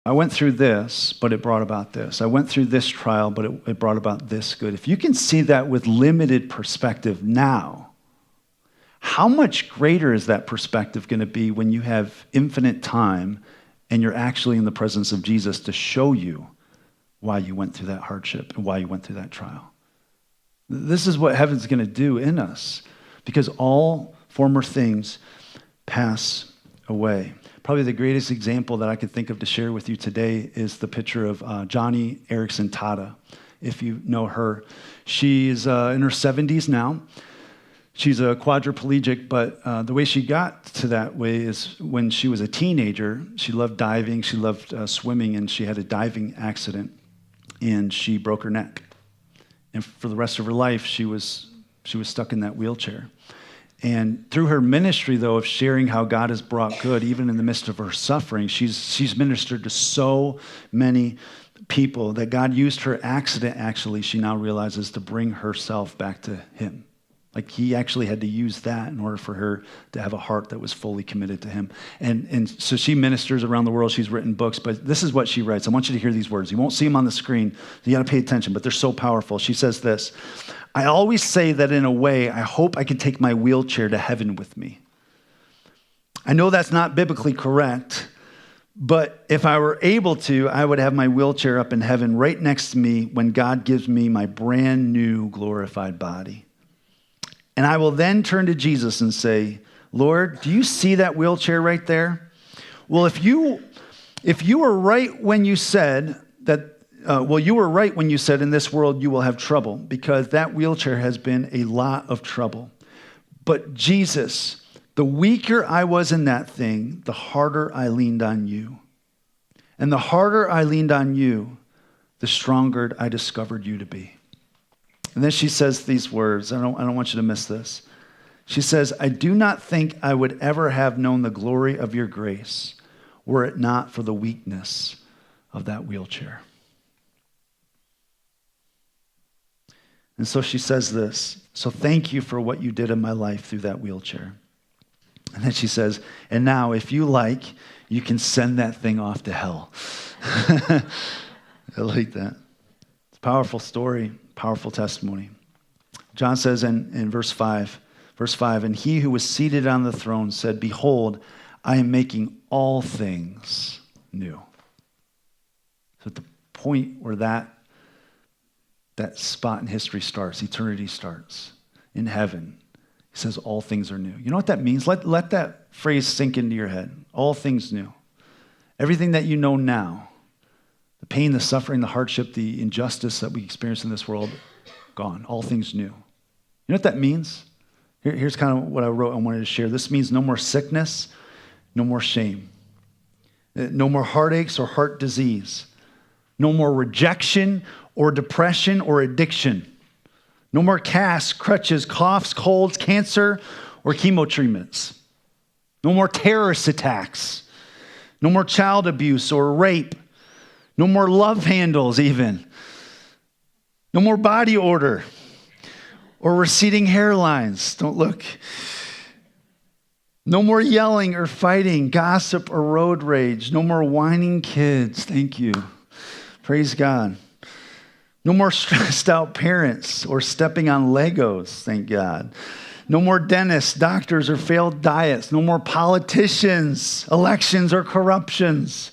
I went through this, but it brought about this. I went through this trial, but it brought about this good. If you can see that with limited perspective now, how much greater is that perspective going to be when you have infinite time and you're actually in the presence of Jesus to show you why you went through that hardship and why you went through that trial? This is what heaven's going to do in us, because all former things pass away. Probably the greatest example that I could think of to share with you today is the picture of Johnny Erickson Tada, if you know her. She's in her 70s now. She's a quadriplegic, but the way she got to that way is when she was a teenager. She loved diving, she loved swimming, and she had a diving accident, and she broke her neck. And for the rest of her life, she was stuck in that wheelchair. And through her ministry, though, of sharing how God has brought good, even in the midst of her suffering, she's ministered to so many people that God used her accident, actually, she now realizes, to bring herself back to him. Like he actually had to use that in order for her to have a heart that was fully committed to him. And so she ministers around the world. She's written books, but this is what she writes. I want you to hear these words. You won't see them on the screen. You got to pay attention, but they're so powerful. She says this: I always say that in a way, I hope I can take my wheelchair to heaven with me. I know that's not biblically correct, but if I were able to, I would have my wheelchair up in heaven right next to me when God gives me my brand new glorified body. And I will then turn to Jesus and say, Lord, do you see that wheelchair right there? Well, if you were right when you said that, you were right when you said in this world you will have trouble, because that wheelchair has been a lot of trouble. But Jesus, the weaker I was in that thing, the harder I leaned on you. And the harder I leaned on you, the stronger I discovered you to be. And then she says these words. I don't want you to miss this. She says, I do not think I would ever have known the glory of your grace were it not for the weakness of that wheelchair. And so she says this: so thank you for what you did in my life through that wheelchair. And then she says, and now if you like, you can send that thing off to hell. I like that. It's a powerful story. Powerful testimony. John says in verse 5, and he who was seated on the throne said, behold, I am making all things new. So at the point where that spot in history starts, eternity starts, in heaven, he says all things are new. You know what that means? Let that phrase sink into your head. All things new. Everything that you know now, the pain, the suffering, the hardship, the injustice that we experience in this world, gone. All things new. You know what that means? Here's kind of what I wrote and wanted to share. This means no more sickness, no more shame, no more heartaches or heart disease, no more rejection or depression or addiction, no more casts, crutches, coughs, colds, cancer, or chemo treatments, no more terrorist attacks, no more child abuse or rape, no more love handles even. No more body odor or receding hairlines. Don't look. No more yelling or fighting, gossip or road rage. No more whining kids. Thank you. Praise God. No more stressed out parents or stepping on Legos. Thank God. No more dentists, doctors, or failed diets. No more politicians, elections, or corruptions.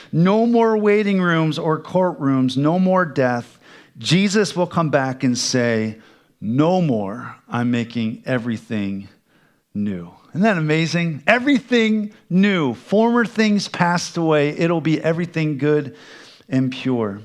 No more waiting rooms or courtrooms. No more death. Jesus will come back and say, no more. I'm making everything new. Isn't that amazing? Everything new. Former things passed away. It'll be everything good and pure.